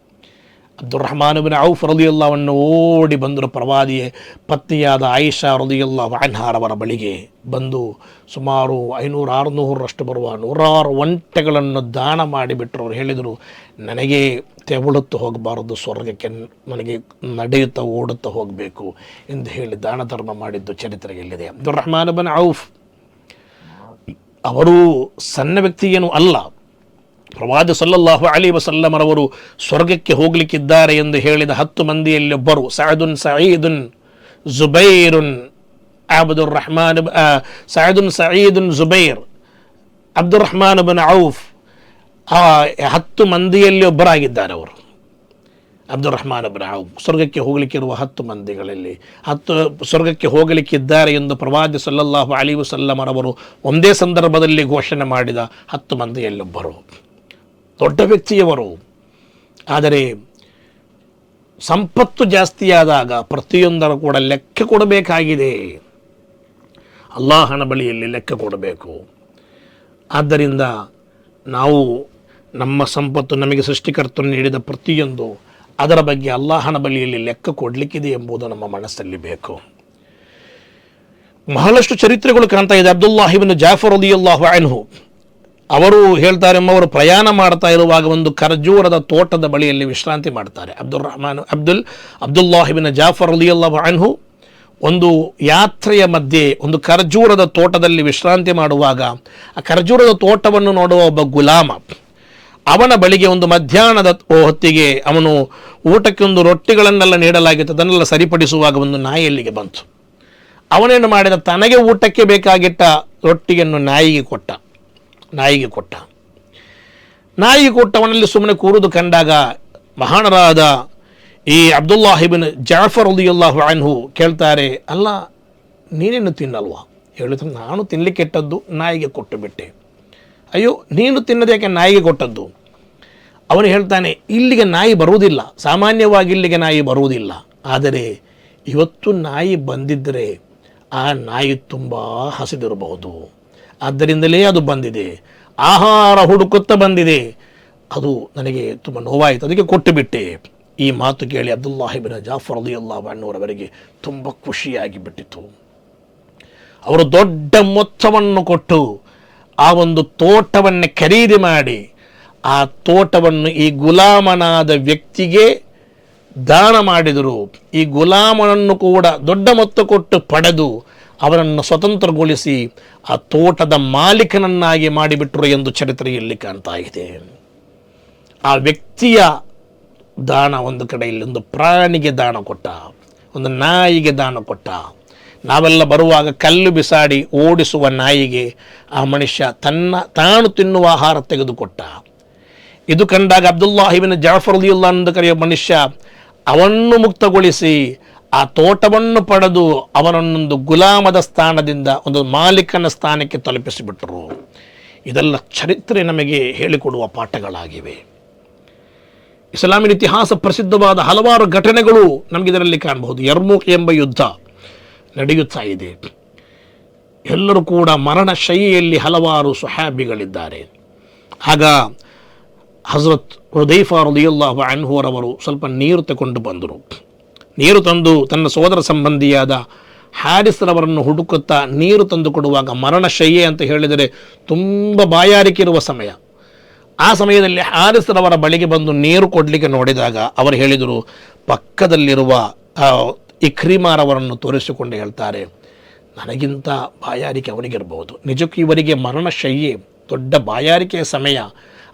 ಅಬ್ದುರ್ರಹ್ಮಾನ್ ಬಿನ್ ಔಫ್ ರಲಿಯಲ್ಲಾಹು ಓಡಿ ಬಂದರು ಪ್ರವಾದಿಯೇ ಪತ್ನಿಯಾದ ಆಯಿಷಾ ರಲಿಯಲ್ಲಾಹು ಅನ್ಹಾರವರ ಬಳಿಗೆ ಬಂದು ಸುಮಾರು 500-600ರಷ್ಟು ಬರುವ 100 ಒಂಟೆಗಳನ್ನು ದಾನ ಮಾಡಿಬಿಟ್ರು. ಅವರು ಹೇಳಿದರು, ನನಗೆ ತೆವಳುತ್ತಾ ಹೋಗಬಾರದು, ಸ್ವರ್ಗಕ್ಕೆ ನನಗೆ ನಡೆಯುತ್ತಾ ಓಡುತ್ತಾ ಹೋಗಬೇಕು ಎಂದು ಹೇಳಿ ದಾನ ಧರ್ಮ ಮಾಡಿದ್ದು ಚರಿತ್ರೆಯಲ್ಲಿದೆ. ಅಬ್ದುರ್ರಹ್ಮಾನ್ ಬಿನ್ ಔಫ್ ಅವರು ಸಣ್ಣ ವ್ಯಕ್ತಿ ಏನೂ ಅಲ್ಲ. ಪ್ರವಾದಿ ಸಲ್ಲಲ್ಲಾಹು ಅಲೈಹಿ ವಸಲ್ಲಮರವರು ಸ್ವರ್ಗಕ್ಕೆ ಹೋಗಲಿಕ್ಕಿದ್ದಾರೆ ಎಂದು ಹೇಳಿದ 10 ಮಂದಿಯಲ್ಲಿ ಒಬ್ಬರು ಸಅದುನ್ ಸঈದುನ್ ಜುಬೈರುನ್ ಸಅದುನ್ ಸঈದುನ್ ಜುಬೈರ್ ಅಬ್ದುರ್ರಹ್ಮಾನ್ ಬಿನ್ ಔಫ್ 10 ಮಂದಿಯಲ್ಲಿ ಒಬ್ಬರಾಗಿದ್ದಾರೆ. ಅವರು ಅಬ್ದುರ್ರಹ್ಮಾನ್ ಬಿನ್ ಔಫ್ ಸ್ವರ್ಗಕ್ಕೆ ಹೋಗಲಿಕ್ಕಿರುವ 10 ಮಂದಿಗಳಲ್ಲಿ 10 ಸ್ವರ್ಗಕ್ಕೆ ಹೋಗಲಿಕ್ಕಿದ್ದಾರೆ ಎಂದು ಪ್ರವಾದಿ ಸಲ್ಲಲ್ಲಾಹು ಅಲೈಹಿ ವಸಲ್ಲಮರವರು ಒಂದೇ ಸಂದರ್ಭದಲ್ಲಿ ಘೋಷಣೆ ಮಾಡಿದ 10 ಮಂದಿಯಲ್ಲೊಬ್ಬರು. ದೊಡ್ಡ ವ್ಯಕ್ತಿಯವರು. ಆದರೆ ಸಂಪತ್ತು ಜಾಸ್ತಿಯಾದಾಗ ಪ್ರತಿಯೊಂದರ ಕೂಡ ಲೆಕ್ಕ ಕೊಡಬೇಕಾಗಿದೆ. ಅಲ್ಲಾಹನ ಬಳಿಯಲ್ಲಿ ಲೆಕ್ಕ ಕೊಡಬೇಕು. ಆದ್ದರಿಂದ ನಾವು ನಮ್ಮ ಸಂಪತ್ತು, ನಮಗೆ ಸೃಷ್ಟಿಕರ್ತನು ನೀಡಿದ ಪ್ರತಿಯೊಂದು ಅದರ ಬಗ್ಗೆ ಅಲ್ಲಾಹನ ಬಳಿಯಲ್ಲಿ ಲೆಕ್ಕ ಕೊಡಲಿಕ್ಕಿದೆ ಎಂಬುದು ನಮ್ಮ ಮನಸ್ಸಲ್ಲಿ ಬೇಕು. ಬಹಳಷ್ಟು ಚರಿತ್ರೆಗಳು ಕಾಣ್ತಾ ಇದೆ. ಅಬ್ದುಲ್ಲಾಹ್ ಇಬ್ನ್ ಜಾಫರ್ ರಲಿಯಲ್ಲಾಹು ಅನ್ಹು ಅವರು ಹೇಳ್ತಾರೆ, ಅವರು ಪ್ರಯಾಣ ಮಾಡ್ತಾ ಇರುವಾಗ ಒಂದು ಖರ್ಜೂರದ ತೋಟದ ಬಳಿಯಲ್ಲಿ ವಿಶ್ರಾಂತಿ ಮಾಡ್ತಾರೆ. ಅಬ್ದುಲ್ಲಾಹ್ ಇಬ್ನ್ ಜಾಫರ್ ರಲಿಯಲ್ಲಾಹು ಅನ್ಹು ಒಂದು ಯಾತ್ರೆಯ ಮಧ್ಯೆ ಒಂದು ಖರ್ಜೂರದ ತೋಟದಲ್ಲಿ ವಿಶ್ರಾಂತಿ ಮಾಡುವಾಗ ಆ ಖರ್ಜೂರದ ತೋಟವನ್ನು ನೋಡುವ ಒಬ್ಬ ಗುಲಾಮ ಅವನ ಬಳಿಗೆ ಒಂದು ಮಧ್ಯಾಹ್ನದ ಹೊತ್ತಿಗೆ ಅವನು ಊಟಕ್ಕೆ ಒಂದು ರೊಟ್ಟಿಗಳನ್ನೆಲ್ಲ ನೀಡಲಾಗಿತ್ತು. ಅದನ್ನೆಲ್ಲ ಸರಿಪಡಿಸುವಾಗ ಒಂದು ನಾಯಿಯಲ್ಲಿಗೆ ಬಂತು. ಅವನೇನು ಮಾಡಿದ, ತನಗೆ ಊಟಕ್ಕೆ ಬೇಕಾಗಿಟ್ಟ ರೊಟ್ಟಿಯನ್ನು ನಾಯಿಗೆ ಕೊಟ್ಟ. ನಾಯಿಗೆ ಕೊಟ್ಟವನಲ್ಲಿ ಸುಮ್ಮನೆ ಕೂರುವುದು ಕಂಡಾಗ ಮಹಾನರಾದ ಈ ಅಬ್ದುಲ್ಲಾಹ್ ಇಬ್ನ್ ಜಾಫರ್ ರಲಿಯಲ್ಲಾಹು ಅನ್ಹು ಕೇಳ್ತಾರೆ, ಅಲ್ಲ ನೀನೇನು ತಿನ್ನಲ್ವಾ? ಹೇಳಿದ್ರೆ, ನಾನು ತಿನ್ನಲಿಕ್ಕೆಟ್ಟದ್ದು ನಾಯಿಗೆ ಕೊಟ್ಟು ಬಿಟ್ಟೆ. ಅಯ್ಯೋ, ನೀನು ತಿನ್ನೋದಕ್ಕೆ ನಾಯಿಗೆ ಕೊಟ್ಟದ್ದು? ಅವನು ಹೇಳ್ತಾನೆ, ಇಲ್ಲಿಗೆ ನಾಯಿ ಬರುವುದಿಲ್ಲ, ಸಾಮಾನ್ಯವಾಗಿ ಇಲ್ಲಿಗೆ ನಾಯಿ ಬರುವುದಿಲ್ಲ. ಆದರೆ ಇವತ್ತು ನಾಯಿ ಬಂದಿದ್ದರೆ ಆ ನಾಯಿ ತುಂಬ ಹಸಿದಿರಬಹುದು, ಆದ್ದರಿಂದಲೇ ಅದು ಬಂದಿದೆ, ಆಹಾರ ಹುಡುಕುತ್ತಾ ಬಂದಿದೆ, ಅದು ನನಗೆ ತುಂಬ ನೋವಾಯಿತು, ಅದಕ್ಕೆ ಕೊಟ್ಟು ಬಿಟ್ಟೆ. ಈ ಮಾತು ಕೇಳಿ ಅಬ್ದುಲ್ಲಾಹ್ ಇಬ್ನ್ ಜಾಫರ್ ರಲಿಯಲ್ಲಾಹು ಅನ್ಹುರವರಿಗೆ ತುಂಬ ಖುಷಿಯಾಗಿ ಬಿಟ್ಟಿತು. ಅವರು ದೊಡ್ಡ ಮೊತ್ತವನ್ನು ಕೊಟ್ಟು ಆ ಒಂದು ತೋಟವನ್ನು ಖರೀದಿ ಮಾಡಿ ಆ ತೋಟವನ್ನು ಈ ಗುಲಾಮನಾದ ವ್ಯಕ್ತಿಗೆ ದಾನ ಮಾಡಿದರು. ಈ ಗುಲಾಮನನ್ನು ಕೂಡ ದೊಡ್ಡ ಮೊತ್ತ ಕೊಟ್ಟು ಪಡೆದು ಅವರನ್ನು ಸ್ವತಂತ್ರಗೊಳಿಸಿ ಆ ತೋಟದ ಮಾಲೀಕನನ್ನಾಗಿ ಮಾಡಿಬಿಟ್ರು ಎಂದು ಚರಿತ್ರೆಯಲ್ಲಿ ಕಾಣ್ತಾ ಇದೆ. ಆ ವ್ಯಕ್ತಿಯ ದಾನ ಒಂದು ಕಡೆಯಲ್ಲಿ, ಒಂದು ಪ್ರಾಣಿಗೆ ದಾನ ಕೊಟ್ಟ, ಒಂದು ನಾಯಿಗೆ ದಾನ ಕೊಟ್ಟ. ನಾವೆಲ್ಲ ಬರುವಾಗ ಕಲ್ಲು ಬಿಸಾಡಿ ಓಡಿಸುವ ನಾಯಿಗೆ ಆ ಮನುಷ್ಯ ತಾನು ತಿನ್ನುವ ಆಹಾರ ತೆಗೆದುಕೊಟ್ಟ. ಇದು ಕಂಡಾಗ ಅಬ್ದುಲ್ಲಾಹ್ ಇಬ್ನ್ ಜಾಫರ್ ರಲಿಯಲ್ಲಾಹು ಎಂದು ಕರೆಯುವ ಮನುಷ್ಯ ಅವನ್ನು ಮುಕ್ತಗೊಳಿಸಿ ಆ ತೋಟವನ್ನು ಪಡೆದು ಅವನನ್ನೊಂದು ಗುಲಾಮದ ಸ್ಥಾನದಿಂದ ಒಂದು ಮಾಲೀಕನ ಸ್ಥಾನಕ್ಕೆ ತಲುಪಿಸಿಬಿಟ್ಟರು. ಇದೆಲ್ಲ ಚರಿತ್ರೆ ನಮಗೆ ಹೇಳಿಕೊಡುವ ಪಾಠಗಳಾಗಿವೆ. ಇಸ್ಲಾಮಿನ ಇತಿಹಾಸ ಪ್ರಸಿದ್ಧವಾದ ಹಲವಾರು ಘಟನೆಗಳು ನಮಗಿದರಲ್ಲಿ ಕಾಣಬಹುದು. ಯರ್ಮುಕ್ ಎಂಬ ಯುದ್ಧ ನಡೆಯುತ್ತಾ ಇದೆ. ಎಲ್ಲರೂ ಕೂಡ ಮರಣಶಯ್ಯೆಯಲ್ಲಿ ಹಲವಾರು ಸ್ವಹಾಬಿಗಳಿದ್ದಾರೆ. ಆಗ ಹಜರತ್ ಹುದೈಫಾ ರಲಿಯಲ್ಲಾಹು ಅನ್ಹುರವರು ಸ್ವಲ್ಪ ನೀರು ತಗೊಂಡು ಬಂದರು. ನೀರು ತಂದು ತನ್ನ ಸೋದರ ಸಂಬಂಧಿಯಾದ ಹಾರಿಸ್ರವರನ್ನು ಹುಡುಕುತ್ತಾ ನೀರು ತಂದು ಕೊಡುವಾಗ, ಮರಣಶಯ್ಯೆ ಅಂತ ಹೇಳಿದರೆ ತುಂಬ ಬಾಯಾರಿಕೆ ಇರುವ ಸಮಯ, ಆ ಸಮಯದಲ್ಲಿ ಹಾರಿಸ್ರವರ ಬಳಿಗೆ ಬಂದು ನೀರು ಕೊಡಲಿಕ್ಕೆ ನೋಡಿದಾಗ ಅವರು ಹೇಳಿದರು, ಪಕ್ಕದಲ್ಲಿರುವ ಇಕ್ರಿಮಾರವರನ್ನು ತೋರಿಸಿಕೊಂಡು ಹೇಳ್ತಾರೆ, ನನಗಿಂತ ಬಾಯಾರಿಕೆ ಅವನಿಗಿರ್ಬೋದು, ನಿಜಕ್ಕೂ ಇವರಿಗೆ ಮರಣಶಯ್ಯೆ, ದೊಡ್ಡ ಬಾಯಾರಿಕೆಯ ಸಮಯ,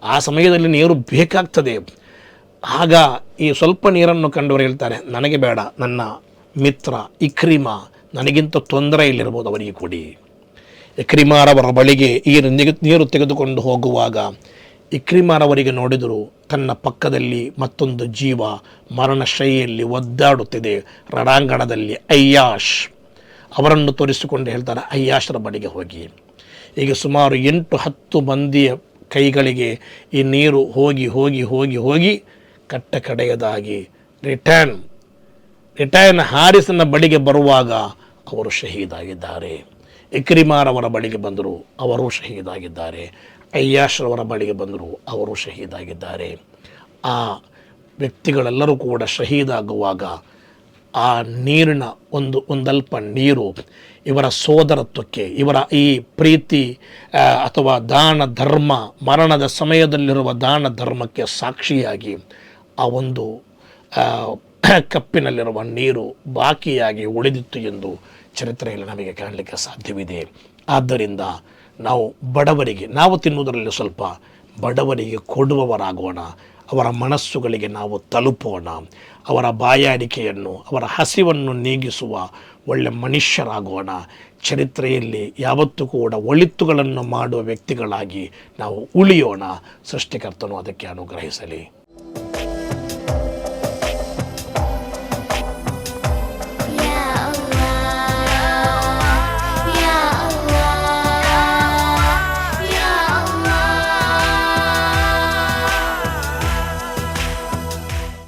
ಆ ಸಮಯದಲ್ಲಿ ನೀರು ಬೇಕಾಗ್ತದೆ. ಆಗ ಈ ಸ್ವಲ್ಪ ನೀರನ್ನು ಕಂಡವರು ಹೇಳ್ತಾರೆ, ನನಗೆ ಬೇಡ, ನನ್ನ ಮಿತ್ರ ಇಕ್ರಿಮ ನನಗಿಂತ ತೊಂದರೆ ಇಲ್ಲಿರ್ಬೋದು, ಅವರಿಗೆ ಕೊಡಿ. ಇಕ್ರಿಮಾರವರ ಬಳಿಗೆ ಈ ನೀರು ತೆಗೆದುಕೊಂಡು ಹೋಗುವಾಗ ಇಕ್ರಿಮಾರವರಿಗೆ ನೋಡಿದರು ತನ್ನ ಪಕ್ಕದಲ್ಲಿ ಮತ್ತೊಂದು ಜೀವ ಮರಣಶೈಲಿಯಲ್ಲಿ ಒದ್ದಾಡುತ್ತಿದೆ ರಣಾಂಗಣದಲ್ಲಿ. ಅಯ್ಯಾಷ್ ಅವರನ್ನು ತೋರಿಸಿಕೊಂಡು ಹೇಳ್ತಾರೆ, ಅಯ್ಯಾಶ್ರ ಬಳಿಗೆ ಹೋಗಿ. ಈಗ ಸುಮಾರು 8-10 ಮಂದಿಯ ಕೈಗಳಿಗೆ ಈ ನೀರು ಹೋಗಿ ಹೋಗಿ ಹೋಗಿ ಹೋಗಿ ಕಟ್ಟ ಕಡೆಯದಾಗಿ ರಿಟರ್ನ್ ಹಾರಿಸನ ಬಳಿಗೆ ಬರುವಾಗ ಅವರು ಶಹೀದಾಗಿದ್ದಾರೆ. ಇಕ್ರಿಮಾರವರ ಬಳಿಗೆ ಬಂದರು, ಅವರು ಶಹೀದಾಗಿದ್ದಾರೆ. ಅಯ್ಯಾಶ್ರವರ ಬಳಿಗೆ ಬಂದರು, ಅವರು ಶಹೀದಾಗಿದ್ದಾರೆ. ಆ ವ್ಯಕ್ತಿಗಳೆಲ್ಲರೂ ಕೂಡ ಶಹೀದಾಗುವಾಗ ಆ ನೀರಿನ ಒಂದಲ್ಪ ನೀರು ಇವರ ಸೋದರತ್ವಕ್ಕೆ, ಇವರ ಈ ಪ್ರೀತಿ ಅಥವಾ ದಾನ ಧರ್ಮ, ಮರಣದ ಸಮಯದಲ್ಲಿರುವ ದಾನ ಧರ್ಮಕ್ಕೆ ಸಾಕ್ಷಿಯಾಗಿ ಆ ಒಂದು ಕಪ್ಪಿನಲ್ಲಿರುವ ನೀರು ಬಾಕಿಯಾಗಿ ಉಳಿದಿತ್ತು ಎಂದು ಚರಿತ್ರೆಯಲ್ಲಿ ನಮಗೆ ಕಾಣಲಿಕ್ಕೆ ಸಾಧ್ಯವಿದೆ. ಆದ್ದರಿಂದ ನಾವು ಬಡವರಿಗೆ, ನಾವು ತಿನ್ನುವುದರಲ್ಲಿ ಸ್ವಲ್ಪ ಬಡವರಿಗೆ ಕೊಡುವವರಾಗೋಣ, ಅವರ ಮನಸ್ಸುಗಳಿಗೆ ನಾವು ತಲುಪೋಣ, ಅವರ ಬಾಯಾರಿಕೆಯನ್ನು, ಅವರ ಹಸಿವನ್ನು ನೀಗಿಸುವ ಒಳ್ಳೆ ಮನುಷ್ಯರಾಗೋಣ. ಚರಿತ್ರೆಯಲ್ಲಿ ಯಾವತ್ತೂ ಕೂಡ ಒಳಿತುಗಳನ್ನು ಮಾಡುವ ವ್ಯಕ್ತಿಗಳಾಗಿ ನಾವು ಉಳಿಯೋಣ. ಸೃಷ್ಟಿಕರ್ತನು ಅದಕ್ಕೆ ಅನುಗ್ರಹಿಸಲಿ.